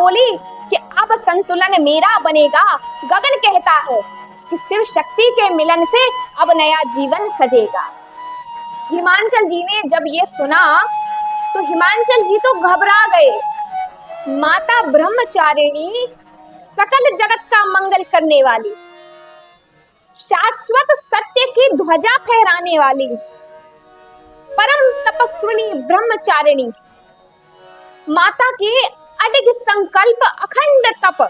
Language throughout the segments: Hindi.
बोली कि अब संतुलन मेरा बनेगा। गगन कहता है कि शिव शक्ति के मिलन से अब नया जीवन सजेगा। हिमांचल जी ने जब ये सुना तो हिमांचल जी तो घबरा गए। माता ब्रह्मचारिणी, सकल जगत का मंगल करने वाली, शाश्वत सत्य की ध्वजा फहराने वाली, परम तपस्विनी ब्रह्मचारिणी, माता के अडिग संकल्प, अखंड तप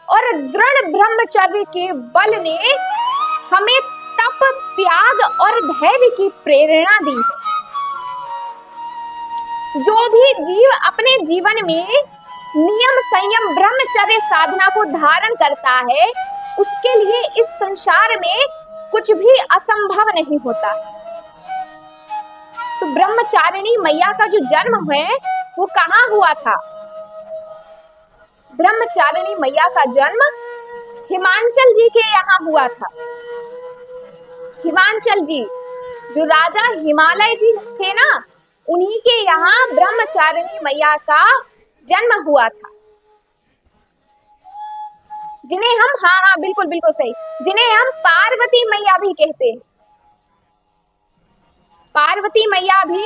और दृढ़ ब्रह्मचर्य के बल ने हमें तप, त्याग और धैर्य की प्रेरणा दी है। जो भी जीव अपने जीवन में नियम, संयम, ब्रह्मचर्य साधना को धारण करता है, उसके लिए इस संसार में कुछ भी असंभव नहीं होता। तो ब्रह्मचारिणी मैया का जो जन्म है वो कहाँ हुआ था? ब्रह्मचारिणी मैया का जन्म हिमांचल जी के यहाँ हुआ था। हिमांचल जी जो राजा हिमालय जी थे ना, उन्हीं के यहाँ ब्रह्मचारिणी मैया का जन्म हुआ था, जिन्हें हम हाँ बिल्कुल बिल्कुल सही, जिन्हें हम पार्वती मैया भी कहते हैं। पार्वती मैया भी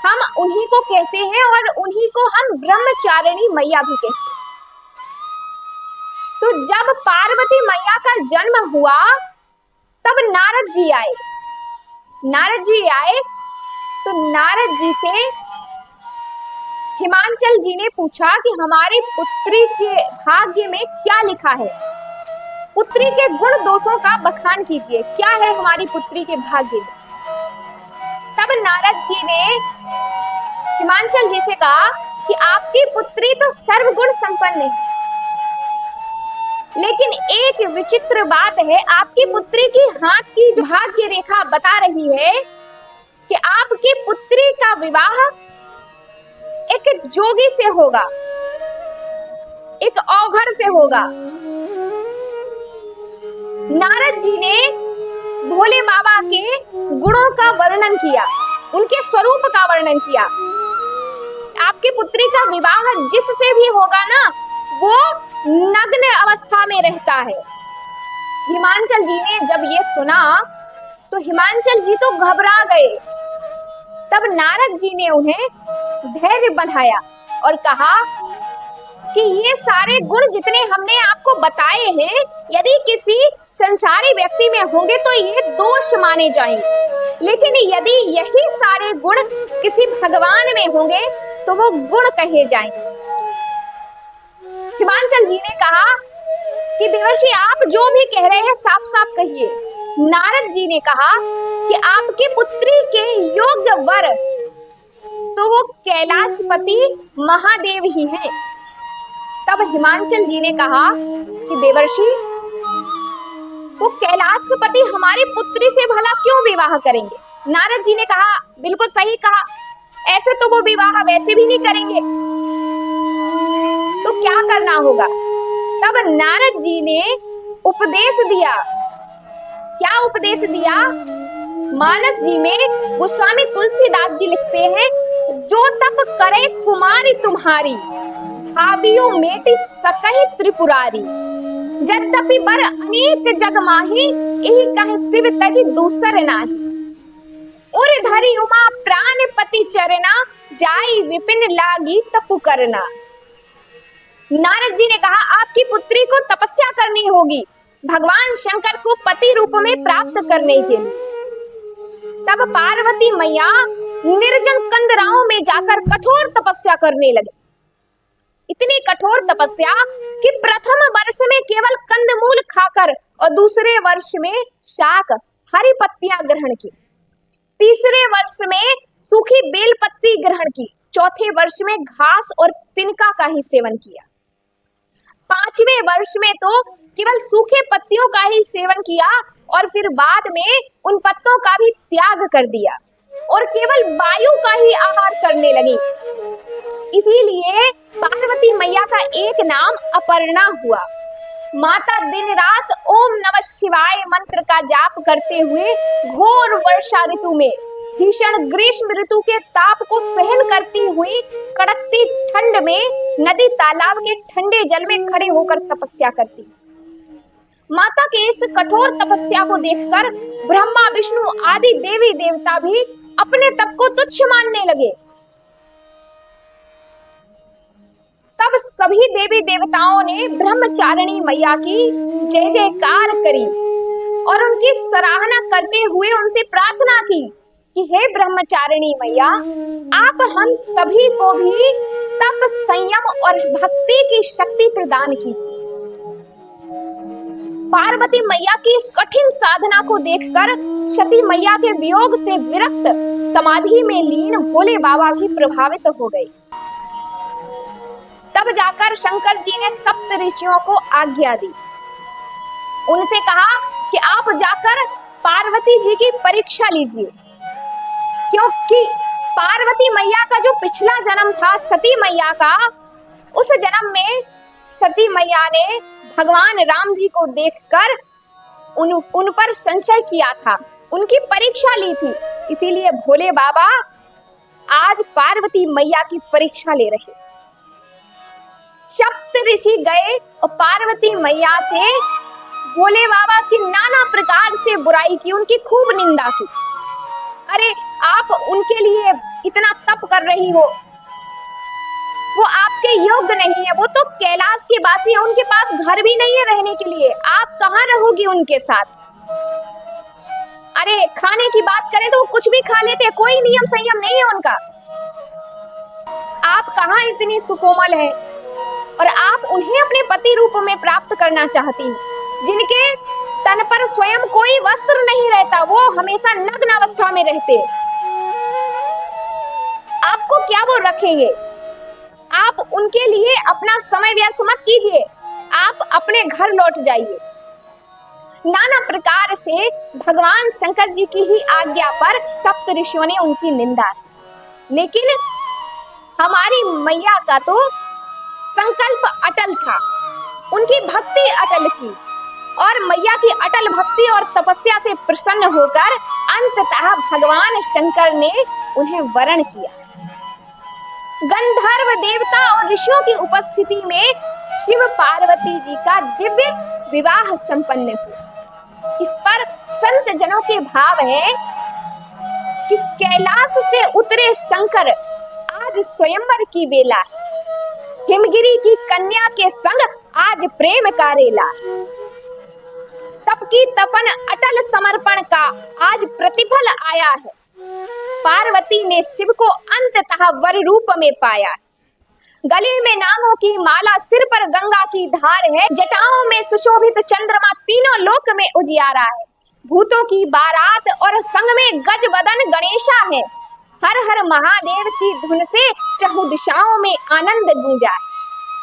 हम उन्हीं को कहते हैं और उन्हीं को हम ब्रह्मचारिणी मैया भी कहते हैं। तो जब पार्वती मैया का जन्म हुआ तब नारद जी आए। नारद जी आए तो नारद जी से हिमांचल जी ने पूछा कि हमारी पुत्री के भाग्य में क्या लिखा है? पुत्री के गुण दोषों का बखान कीजिए, क्या है हमारी पुत्री के भाग्य में? तब नारद जी ने हिमांचल जी से कहा कि आपकी पुत्री तो सर्वगुण संपन्न है, लेकिन एक विचित्र बात है, आपकी पुत्री की हाथ की जो भाग्य रेखा बता रही है कि आपकी पुत्री का विवाह एक जोगी से होगा, एक औघड़ से होगा। नारद जी ने भोले बाबा के गुणों का वर्णन किया, उनके स्वरूप का वर्णन किया। आपकी पुत्री का विवाह जिससे भी होगा ना, वो नग्न अवस्था में रहता है। हिमांचल जी ने जब ये सुना तो हिमांचल जी तो घबरा गए। तब नारद जी ने उन्हें धैर्य बढ़ाया और कहा कि ये सारे गुण जितने हमने आपको बताए हैं, यदि किसी संसारी व्यक्ति में होंगे तो ये दोष माने जाएंगे, लेकिन यदि यही सारे गुण किसी भगवान में होंगे तो वो गुण कहे जाएंगे। हिमांचल जी ने कहा कि देवर्षि आप जो भी कह रहे हैं साफ साफ कहिए। नारद जी ने कहा कि आपकी पुत्री के योग्य वर तो वो कैलाशपति महादेव ही हैं। तब हिमांचल जी ने कहा कि देवर्षि वो कैलाशपति हमारी पुत्री से भला क्यों विवाह करेंगे? नारद जी ने कहा बिल्कुल सही कहा, ऐसे तो वो विवाह वैसे भी नहीं करेंगे, तो क्या करना होगा? तब नारद जी ने उपदेश दिया। क्या उपदेश दिया? मानस जी में गोस्वामी तुलसीदास जी लिखते हैं, जो तप करे कुमारी तुम्हारी, भावियो मेटि सकहि त्रिपुरारी, यद्यपि बर अनेक जग माही, यही कहे शिव तजि दूसर नाही। उर धरि उमा प्राण पति चरना, जाई विपिन लागी तपु करना। नारद जी ने कहा आपकी पुत्री को तपस्या करनी होगी भगवान शंकर को पति रूप में प्राप्त करने के लिए। तब पार्वती मैया निर्जन कंदराओं में जाकर कठोर तपस्या करने लगी। इतनी कठोर तपस्या कि प्रथम वर्ष में केवल कंदमूल खाकर और दूसरे वर्ष में शाक, हरी पत्तियां ग्रहण की, तीसरे वर्ष में सूखी बेल पत्ती ग्रहण की, चौथे वर्ष में घास और तिनका का ही सेवन किया, पांचवें वर्ष में तो केवल सूखे पत्तियों का ही सेवन किया और फिर बाद में उन पत्तों का भी त्याग कर दिया और केवल वायु का ही आहार करने लगी। इसीलिए पार्वती मैया का एक नाम अपर्णा हुआ। माता दिन रात ओम नमः शिवाय मंत्र का जाप करते हुए घोर वर्षा ऋतु में भीषण ग्रीष्म ऋतु के ताप को सहन करती हुई कड़कती ठंड में नदी तालाब के ठंडे जल में खड़े होकर तपस्या करती। माता के इस कठोर तपस्या को देखकर ब्रह्मा विष्णु आदि देवी देवता भी अपने तप को तुच्छ मानने लगे। तब सभी देवी देवताओं ने ब्रह्मचारिणी मैया की जय जयकार करी और उनकी सराहना करते हुए उनसे प्रार्थना की कि हे ब्रह्मचारिणी मैया, आप हम सभी को भी तप, संयम और भक्ति की शक्ति प्रदान कीजिए। पार्वती मैया की इस कठिन साधना को देखकर सती मैया के वियोग से विरक्त समाधि में लीन भोले बाबा भी प्रभावित हो गए। तब जाकर शंकर जी ने सप्त ऋषियों को आज्ञा दी। उनसे कहा कि आप जाकर पार्वती जी की परीक्षा लीजिए, क्योंकि पार्वती मैया का जो पिछला जन्म था सती मैया का, उस जन्म में सती मैया ने भगवान राम जी को देखकर उन पर संशय किया था, उनकी परीक्षा ली थी। इसीलिए भोले बाबा आज पार्वती मैया की परीक्षा ले रहे। सप्त ऋषि गए और पार्वती मैया से भोले बाबा की नाना प्रकार से बुराई की, उनकी खूब निंदा की। अरे आप उनके लिए इतना तप कर रही हो, वो आपके योग्य नहीं है, वो तो कैलाश के वासी है, उनके पास घर भी नहीं है रहने के लिए, आप कहाँ रहोगी उनके साथ। अरे खाने की बात करें तो वो कुछ भी खा लेते हैं, कोई नियम संयम नहीं है उनका। आप कहाँ इतनी सुकोमल है और आप उन्हें अपने पति रूप में प्राप्त करना चाहती हैं, जिनके तन पर स्वयं कोई वस्त्र नहीं रहता, वो हमेशा नग्न अवस्था में रहते। आपको क्या वो रखेंगे? आप उनके लिए अपना समय व्यर्थ मत कीजिए, आप अपने घर लौट जाइए। नाना प्रकार से भगवान शंकर जी की ही आज्ञा पर सप्त ऋषियों ने उनकी निंदा, लेकिन हमारी मैया का तो संकल्प अटल था, उनकी भक्ति अटल थी और मैया की अटल भक्ति और तपस्या से प्रसन्न होकर अंततः भगवान शंकर ने उन्हें वरण किया। गंधर्व देवता और ऋषियों की उपस्थिति में शिव पार्वती जी का दिव्य विवाह संपन्न हुआ। इस पर संत जनों के भाव है कि कैलाश से उतरे शंकर, आज स्वयंवर की बेला है, हिमगिरी की कन्या के संग आज प्रेम का रेला। तप की तपन अटल समर्पण का आज प्रतिफल आया है। पार्वती ने शिव को अंततः वर रूप में पाया। गले में नागों की माला, सिर पर गंगा की धार है, जटाओं में सुशोभित चंद्रमा, तीनों लोक में उजियारा है। भूतों की बारात और संग में गज बदन गणेशा है। हर हर महादेव की धुन से चहुं दिशाओं में आनंद गूंजा।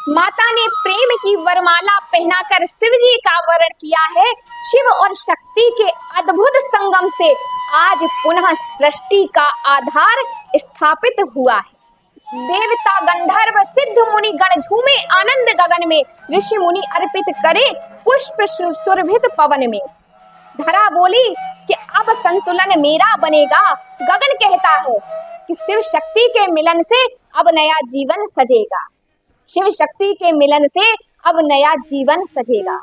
माता ने प्रेम की वरमाला पहनाकर शिव जी का वरण किया है। शिव और शक्ति के अद्भुत संगम से आज पुनः सृष्टि का आधार स्थापित हुआ है। देवता गंधर्व सिद्ध मुनि गण झूमे आनंद गगन में, ऋषि मुनि अर्पित करे पुष्प सुरभित पवन में। धरा बोली कि अब संतुलन मेरा बनेगा, गगन कहता है कि शिव शक्ति के मिलन से अब नया जीवन सजेगा। शिव शक्ति के मिलन से अब नया जीवन सजेगा।